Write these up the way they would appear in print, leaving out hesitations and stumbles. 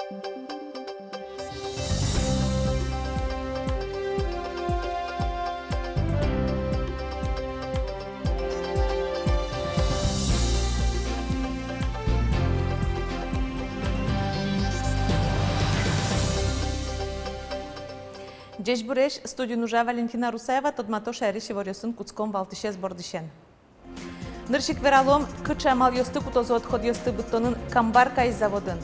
Dziś bureš studiu nuža Valentina Rusaeva todmato šeriši voriosun kuckom valtişez bordişen. Nırşik veralom kıça mal yosты kutozu odhod yosты buttonun kambarka iz zavodın.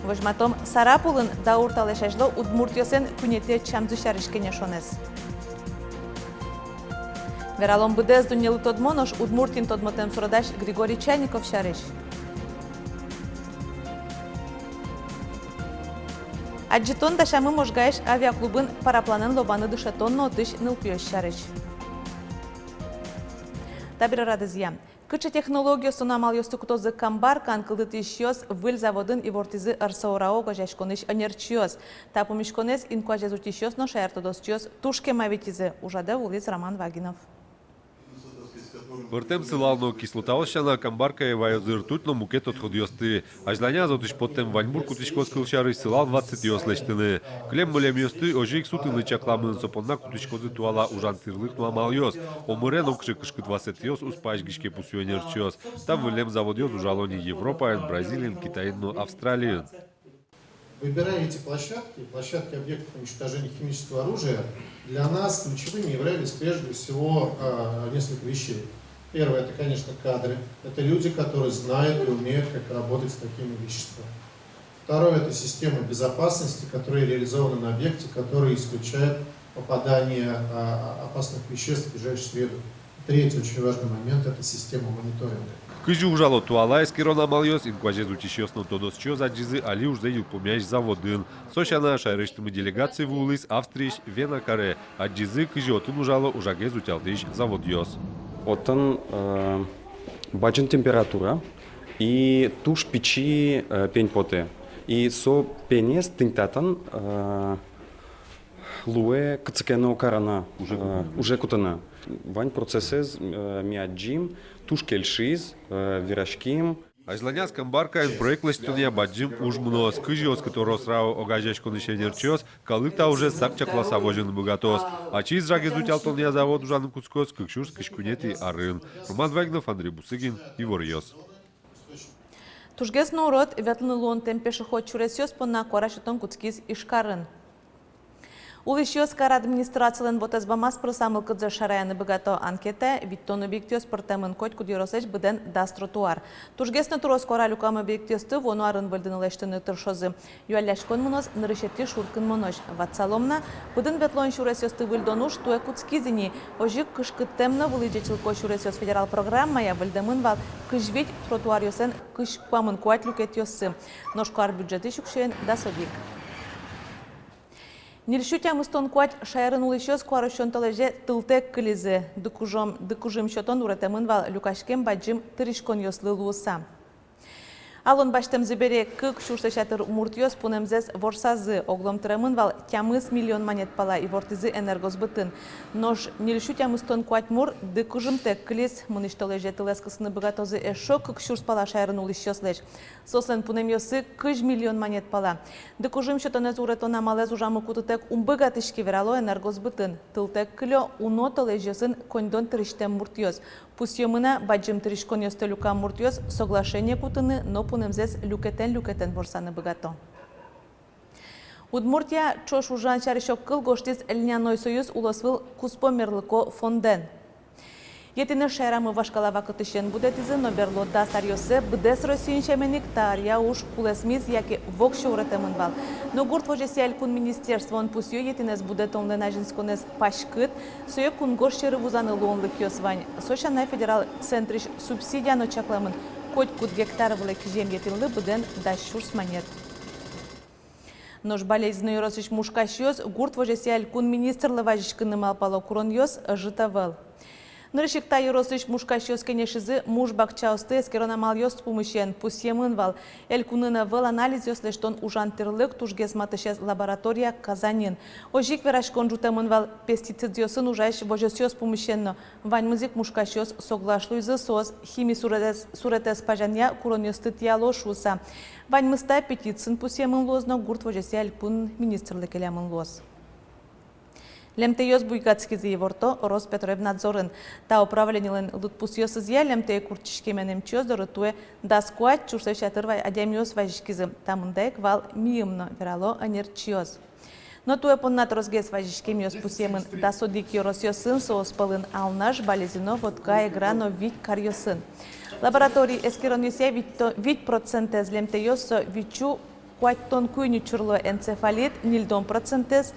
Vojmatom Sarapulın daurtaleşejlo udmurtyosen kunete çamzı şerişkene şonez. Veralom bıdez dunyelu todmonoş udmurtin todmotem suradaş Grigori Çaynikov şeriş. Аджитон дашамы можгаеш авиаклубын парапланын лобаны дышатонно отыш нылпиёш шарыш. Табир радызия. Кычы технология сунамал ёстукутозы камбарка анкылдыты ишёс выл заводын и вортизы арсаорао гажашконыш анерчиёс. Тапумишконез инкуажезутишёс но шаяртодосчиёс тушке мавитизы. Ужаде улиц Роман Вагинов. Въртем силално кислоталщана камбарка е вайозыр тутно мукет отходиосты. Ажланя затуш поттем ваньбур кутишко скылшары силал 28 лештыны. Клем мөлем ёсты ожик сутыны чакламын сопонна кутишкозы туала ужантырлык нуамал ёс. Омырен окши кышкы 20 ёс успаш гишке пусюэнерчиёс. Там вылем завод ёс ужалони Европаен, Бразилиен, Китаен, Австралиен. Выбирая эти площадки объектов уничтожения химического оружия, для нас ключевыми являлись прежде всего несколько вещей. Первое – это, конечно, кадры. Это люди, которые знают и умеют, как работать с такими веществами. Второе – это система безопасности, которая реализована на объекте, который исключает попадание опасных веществ в ближайшую среду. Третий очень важный момент – это система мониторинга. Кыжи ужало туала эскирона малёс, инкуажезу тишёсно тодосчёс аджизы али ужзею помящ заводын. Сошана шайрештымы делегации в улыс Австриш, Вена каре. Аджизы кыжи отын ужало ужагезу тялдыш завод ёс. Отын баджын температура и туш печи пень поте. И со пенес тинтатан луе кцекено карана уже кутана. Вань процесез миаджим туш кельшиз вирашким. Ажланяс камбаркаен проект лештуния баджим уж мнос кыжиос, который срау огажешко нишенерчиос, калыкта уже сапчакла савожен богатос. А чиз рагезу тялтония завод ужаным куцкос, кыкшурс кышкунети арын. Роман Вагнов, Андрей Бусыгин, Ивор Ёс. Тужгес наурод вятлыны луон темпешеход чуресёс понна корашетон куцкиз ишкарын. Улышёс кар администрациялен вотазбамас просамыл кыдзы шараяны богато анкета, виттон объектиос портемын кот кудиросеч бден дас тротуар. Тужгесны турос кора люкам объектиосты вону арын бөлдынылештыны тыршозы. Юаляшкон мунос нырышетти шуркын монош. Ватсаломна, бден ветлон шуресёсты выльдонуш туэ куцкизини. Ожик кышкыттемны вылыджечилко шуресёс федерал программая выльдымын вал кыжвить тротуар ёсен кышкпамын куат люкет ёсы. Ношкар бюджеты шукшен дасодик. Нильшутя мыстон куать шайрын улышёс куарышон талеже тылтек кылизы. Дыкужым шотон уретемын вал люкашкем баджим тырышкон ёслы луыса. Алон баштем зибере кык шурсешатыр умуртьёс пунемзес ворсазы. Оглом тыремын вал тямыс миллион монет пала и вортизы энергос бытын. Нож нильшутя мыстон куать мур дыкужым тек кылиз. Мыныш талеже тылескысыны богатозы эшо кык шурс пала шайрын улышёс леш. Сослен пунем ёсы кыж миллион монет пала. Дыкужым шотонез уретона малез ужамы кутытек умбыгатышки верало энергос бытын. Тылтек кылё уно талежесын кондон тырыштем муртьёс. Пусьёмына баджим тырышкон ёсты люка муртьёс соглашение кутыны, но пунемзес люкетен ворсаны богато. Удмуртия чош ужан чарышок кыл гоштиз Льняной союз улосвыл куспомерлыко фонден. Етіне шайрамы вашкалава кытышен будетизы, но берло да сарьосы бдес Россиин шеменик тарья уж кулесмиз, яки вокши уретемын вал. Но гурт вожесияль кун министерствон пусьё етинес будетон ленажинсконес пашкыт, сое кун горщеры вузаны луонлык ёсвань. Сошанай федерал центриш субсидияно чакламын, хоть кут гектар влек жем етинлы буден дашшурс манет. Нож болезненный росыш мушкаш ёс, гурт вожесияль кун министрлы важишкыны малпало курон ёс житавал. Ныршик та юросыш мушкащёс кенешизы муж бакчаусты скеронамал ёст пумышен пусьемын вал. Элькунына выл анализ ёслештон ужан тырлык тужгес матышез лаборатория Казанин. Ожик верашкон жутамын вал пестицид ёсын ужайш божёс пумышенно. Вань мызик мушкащёс соглашлуйзы соз хими суретес пажанья курон ёсты тиялошуса. Вань мыста петицин пусьемын лозно гурт вожесе элькун министрлык элямын лоз. Лемте буйгацки заеворто Роспотребнадзорын та управленилен лутпусьёсыз я лемте куртишкеменем чёздоры туе даскуат чурсешатырвай адемиос важишкизы тамындайк вал миымно верало анерчиоз. Но туе поннат розгес важишкемиос пусьемын да содик ёросьёсын сооспалын алнаш балезино водка играно вик карьёсын. Лабораторий эскеронюсе вить процентез лемте ёсо вичу куаттон куйню чурло энцефалит нильдон процентез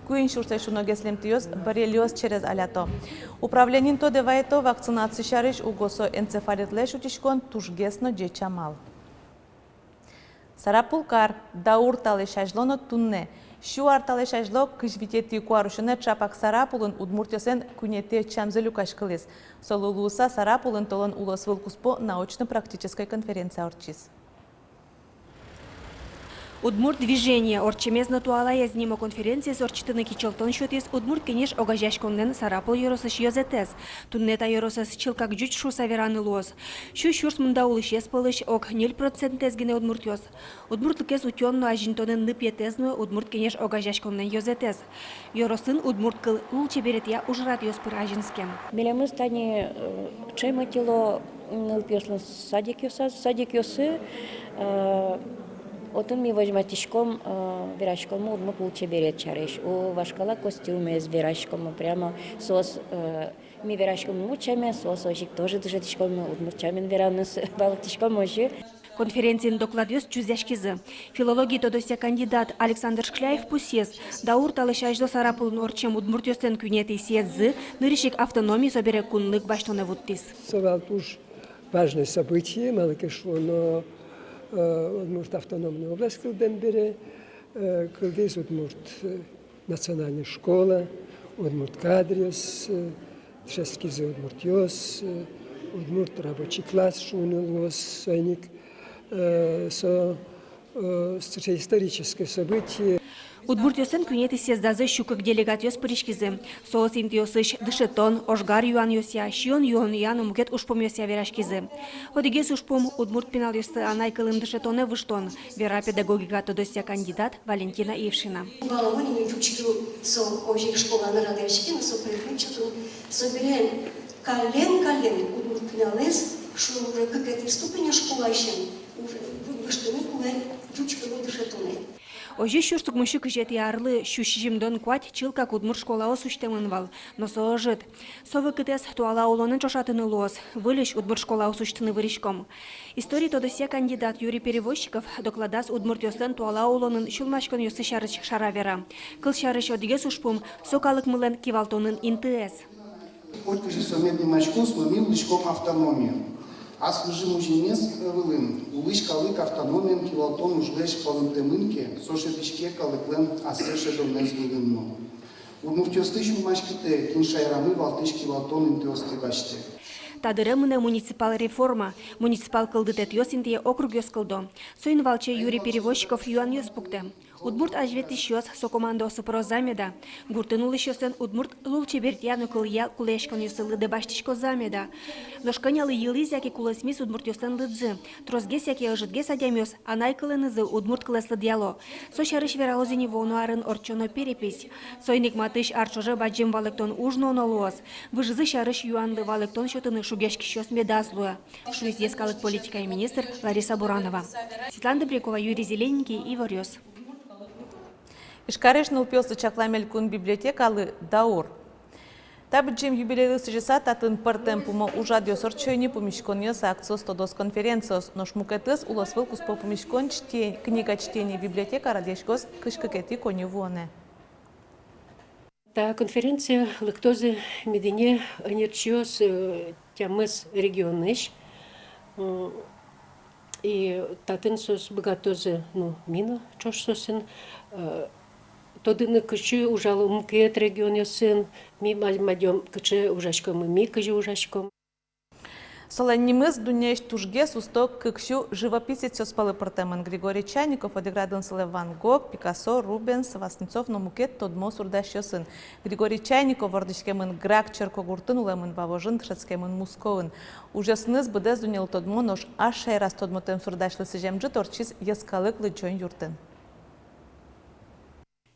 Куин шурсешуногес лемтиос боррелиоз через алято. Управление то девайто вакцинации шариш угосо энцефалитлеш утишкон тужгесно джечамал. Сарапулкар даур талешажлоно тунне. Шуар талешажло кыжвитети куарушыне чапак сарапулын удмуртёсен кунете чамзелю кашкылес. Солулуса сарапулын толон улосвыл куспо научно-практической конференции орчис. Удмурт движение орчемезно туала язнимо конференции с орчитыны кичелтон шотис удмурт кенеш огажашконнен сарапул йоросыш йозетес. Туннета йоросыз чилкак жуч шу савераны лоз. Шу шурс мында улышес пылыш ок 0% тезгене удмурт йоз. Удмурт лыкес утённо ажинтонен ныпьетезно удмурт кенеш огажашконнен йозетес. Йоросын удмурт кыл улче берет я ужрат йоз пыр ажинскем. Мелемы стане чайма тело ныпьесло садик йосы. Отын ми возьматишком вирашком удмурт лучше берет чареш. У вашкала костюме с вирашком прямо сос ми вирашком лучшами, сос ожик тоже дышатишком удмуртчамен виранус балатишком ожи. Конференциян докладёс чузяшкизы. Филологии тодося кандидат Александр Шкляев пусес. Даур талышажло сарапулын орчем удмуртёстен күнети сиеззы, нырышик автономии собере кунлык баштоне вуттис. Совал уж важное событие, малыке шло, но Удмурт автономная область Кылденбере, Кылдес Удмурт национальная школа, Удмурт кадриос, Шескизе Удмуртиос, Удмурт рабочий класс шунилос, Сойник, историческое событие. Удмуртёсен күнети сездазы щукык делегат ёс пыришкизы. Соос интиосыш дышетон, ошгар юан ёсия, шион юон яну мукет ушпом ёсия верашкизы. Одигес ушпом удмурт пенал ёсты анай кылын дышетоне выштон. Вера педагогика тодося кандидат Валентина Ившина. Балавони ключки со ожик школа на радешки, со приключу, соберем кален удмурт пеналес, что уже какая-то ступень школа еще, уже выштоны куле ключки дышетоне. Ожи шурстук мышык жет ярлы шушижимдон куать чилка кудмур школао суштемын вал, но соожит. Совы кытес туала улонын чошатыны лоз, вылеш удмур школао суштыны выришком. Истории тодосе кандидат Юрий Перевозчиков докладас удмуртёстен туала улонын шулмашкон ёсы шарыч шаравера. Кыл шарыч одиге сушпум сокалык мылен кивалтонын интес. Откажи сометный мачкос, мамил лишком автономию. А служим уже мес вылым, улыш калык автономием кивалтон ужлеш полымтемынке, сошетишке калыклен асеше домнез вылымно. Удмуртёстыш умашките, киншайрамы валтыш кивалтон интеосты баште. Тадырымына муниципал реформа, муниципал кылдытет ёсинтие округ ёскылдо. Соин валче Юрий Перевозчиков юан ёспукте. Удмурт ажветиш ёс со командосы прозамеда. Гуртын улышёстен удмурт лулче бертьяну кылья кулешкон ёсылы дебаштишко замеда. Дошканялы йылыз яки кулесмис удмурт ёстен лыдзы. Трозгес яки ажытгес адямёс, анай кылынызы удмурт кылеслы дьяло. Со шарыш вералозини вонуарын орчоно перепись. Сойник матыш арчоже баджим валектон ужно нолуаз. Выжызы шарыш юанлы валектон шотыны шугешки щёс медаслуя. Шуиздес калык политика и министр Лариса Буранова. Светлана Добрякова, Юрий Зелененький и Ворёс. Ишкареш нылпёсы чакламель кун библиотекалы даур. Табыджим юбилейлы сыжыса татын партем пума ужад ёсорчойни пумишкон ёса акциос тодос конференциос, но шмукетыс улосвыл куспо пумишкон книга чтения библиотека радешкос кышкакети конювоне. Та конференция лактозы медине анерчиос тямыс регионыш и татын сос богатозы мина чош сосен Тодыны кычы ужалы мкет регион ёсын, ми мадьом кычы ужашком, ми кычы ужашком. Соленнимыз дунеж тужге сусток кыкшу живописец спалы портемен Григорий Чайников, одеградын сыле Ван Гог, Пикассо, Рубенс, Васнецов, но мукет тодмо сурдащосын. Григорий Чайников вардышкемын грак черкогуртын улемын вавожын тшецкемын мусковын. Ужасныз быдез дунел тодмо нож ашай раз тодмотем сурдашлы сыжемджи торчиз яскалык лычон юртын.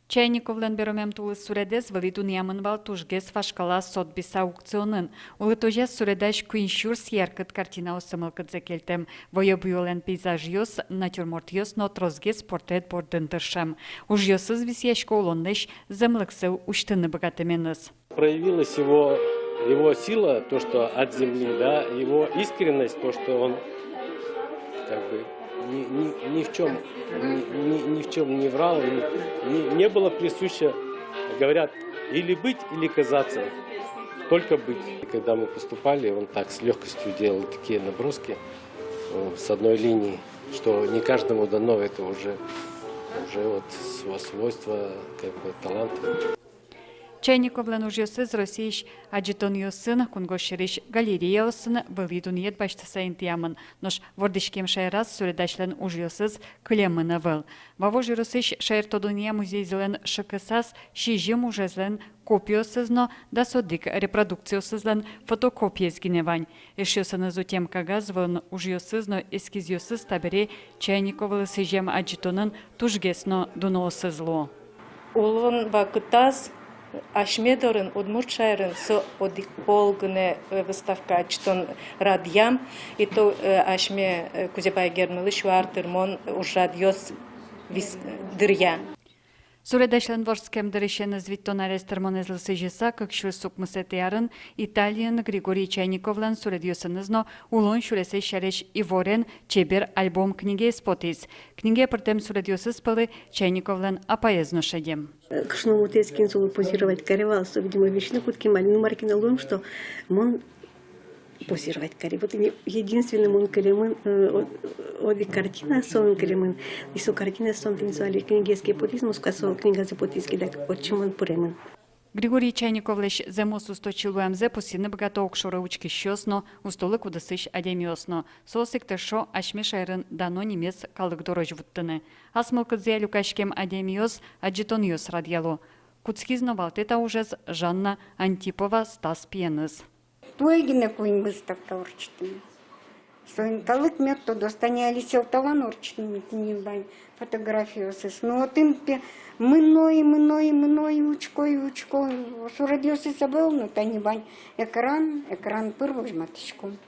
Чайниковлен беромем тулы суредес валитун ямынвал тужгес фашкала сотбис аукционын. Улы тожес суредаш куиншурс яркыт картина осымылкыдзе келтем. Воебуелен пейзаж йос, натюрморт йос, но трозгес портрет бордын тыршам. Уж йосыз висяшко улоннеш землыксыл уштыны богатыменыз. Проявилась его сила, то, что от земли, да, его искренность, то, что он как бы ни в чем не врал, не было присуще, говорят, или быть, или казаться, только быть. И когда мы поступали, он так с легкостью делал такие наброски с одной линии, что не каждому дано, это уже вот свойство, как бы таланта. Чайниковлен уж йосыз Российш аджитон йосын, кунгошериш галерея осын, вылидун ед баштасайын тиямын. Нош вордышкем шайраз суредашлен уж йосыз клеммына выл. Вавож йосыш шайртодуния музей зелен шыкысас, шижим ужезлен копиосызно, да содик репродукциосызлен фотокопиез гиневань. Еш йосыны зутем кагаз вылын уж йосызно эскиз йосыз табере Чайниковлы сыжем аджитонын тужгесно дуноосызло. Улын вакытаз Ашмедорын, Удмурт шайрын, со одик полгыне выставка ачтон радьям, и то Ашме Кузебай Гермылы шуартырмон уж радьос дырья. Суредашлен ворскем дырешен звиттон арестермон ezлы сыжеса, как шурсук мысетеярын, Италиян Григорий Чайниковлен суредьосынызно улон шуресе шареш Иворен чебер альбом книге спотиз. Книге портем суредьосыз пылы Чайниковлен апаезно шедем. Кшно вот эскин золо позировать каревал, что, видимо, вечно кутки малину маркина лом, что он позировать каре. Вот единственным он каремын, оди картина сон каремын, и со картина сон тензуали книгеский потизм, скасо книга за потизки, так от чем он пуремын. Григорий Чайниковлеш земос усточил УМЗ посины богаток шоровучки щосно, устолы кудасыш адемиосно. Сосик тершо ашме шайрын дано немец калык дорож вуттыны. Асмылкыдзе люкашкем адемиос аджитон йос радиало. Куцкизно валтета ужез Жанна Антипова Стас Пьеныз. Туэгине куин выставка урчтыми. Соин калык метод достане алисел талан урчтыми тинибань фотографию сыс. Но вот им мной учко. Сурадиосы забыл, но танибань экран пырвыш матышком.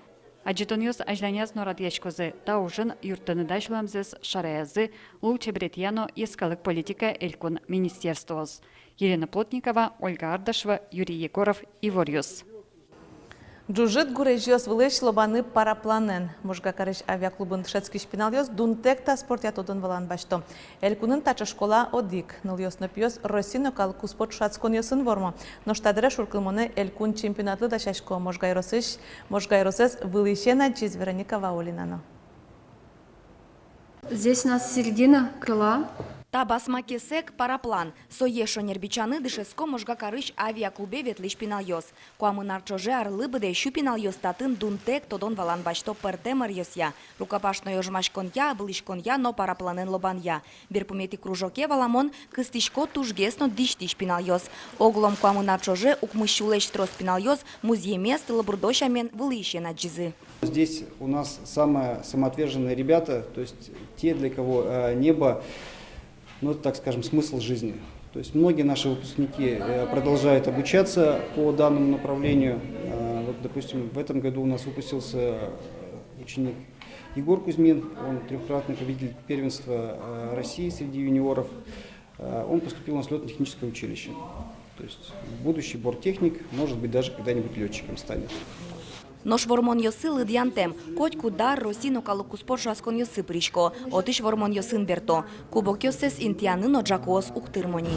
Аджитониос ажданяз норадьяшкозе, та ужын юртыныдаш ламзес шараязы, лучше бретьяно ескалык политика элькун министерствоз. Елена Плотникова, Ольга Ардашева, Юрий Егоров, Иворьюс. Джужит гурежиос вылыш лобаны парапланен. Можга карыш авиаклубын тшецкий шпиналиос дунтекта спортят одын валан башто. Элькунын тача школа одик. Ныльосно пьос Росино калку спорт шацкон йосын вормо. Но штадре шуркылмоне элькун чемпионатлы дашашко. Можга иросес вылышена чиз Вероника Ваулинано. Здесь у нас середина крыла. Табасма кесек параплан. Соешо нербичаны дышеско можга карыш авиаклубе ветлиш пиналйос. Куамынар чоже арлы быде щу пиналйос татын дунтек тодон валан башто пертемер йосья. Рукопашно йожмашконья, былишконья, но парапланен лобанья. Берпумети кружоке валамон кыстишко тужгесно диштиш пиналйос. Оглом куамынар чоже укмыщулеш строс пиналйос музей мест лабурдощамен вылыще на джизы. Здесь у нас самые самоотверженные ребята, то есть те, для кого небо, ну, так скажем, смысл жизни. То есть многие наши выпускники продолжают обучаться по данному направлению. Вот, допустим, в этом году у нас выпустился ученик Егор Кузьмин, он трехкратный победитель первенства России среди юниоров. Он поступил на слетно-техническое училище. То есть будущий борттехник, может быть, даже когда-нибудь летчиком станет. Нош вормон йосы лыдьянтем, котьку дар Росино калуку спорт шаскон йосы пришко, отыш вормон йосын берто, кубок йосес интианын оджакоос уктырмони.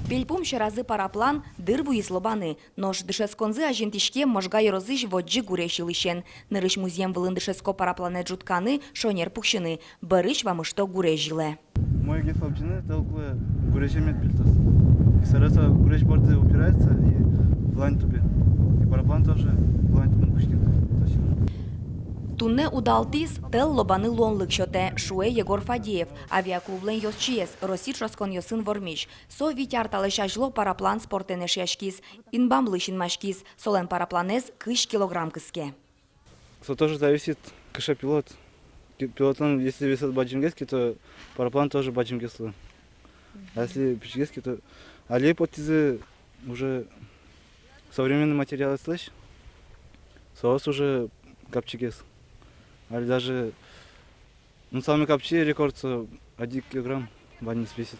Пельпум щоразы параплан дыр вуис лобаны. Нош дышесконзы ажентишке можга ерозыш воджи гурешил ищен. Нырыш музеем вылын дышеско параплане джутканы шонер пухшины. Барыш вам что гурежиле. Мой геф обчины толкуя гурешемет пильтос. И сараса гуреш борты упирается и в лань тупе. И параплан тоже в лань тупе пушкин. Тунне удалтис тел лобаны лонлык шоте Шуэ Егор Фадеев, авиаклублен йосчиес, Росит шоскон йосын вормиш. Со витяр талешажло параплан спортенеш яшкис, инбам лышин машкис, солен парапланез кыш килограмм кыске. Все тоже зависит, кыша пилот. Пилотон, если весит баджингески, то параплан тоже баджингеслы. А если пичгески, то... А лепотизы уже современный материал, слышь? Соус уже капчигес. А даже, ну, самый капчи рекорд 1 килограмм банис весит.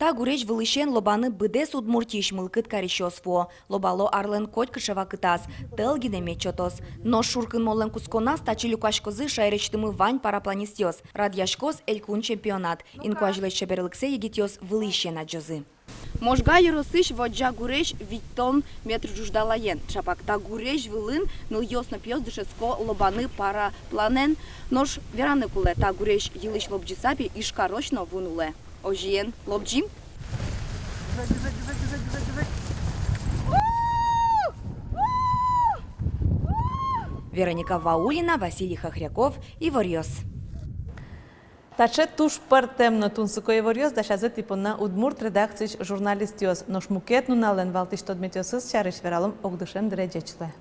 Та гуреч вылышен лобаны быдес удмуртиш мылкыт карищосфо. Лобало арлен коть кышева кытас, тел гидеме чотос. Но шуркын молен кусконас тачи люкашкозы шайречтымы вань парапланистиос. Радьяшкос элькун чемпионат. Инкуажилеш чеберлыксе егитиос вылышен аджозы. Можга еросыш воджа гуреш виттон метр жуждалаен. Шапакта гуреш вылын ныл йосно пьёс дышеско лобаны парапланен. Нож вераны куле та гуреш йылыш лобджисапи ишкарочно вунуле. Ожиен лобджим? Вероника Ваулина, Василий Хохряков, Иварьос. Таче туш партемно тунсуко Иварьос дашазы типона удмурт редакцич журналистиос. Ношмукет нунален валтиш тодметиосыз чарыш вералым огдышен дреджечле.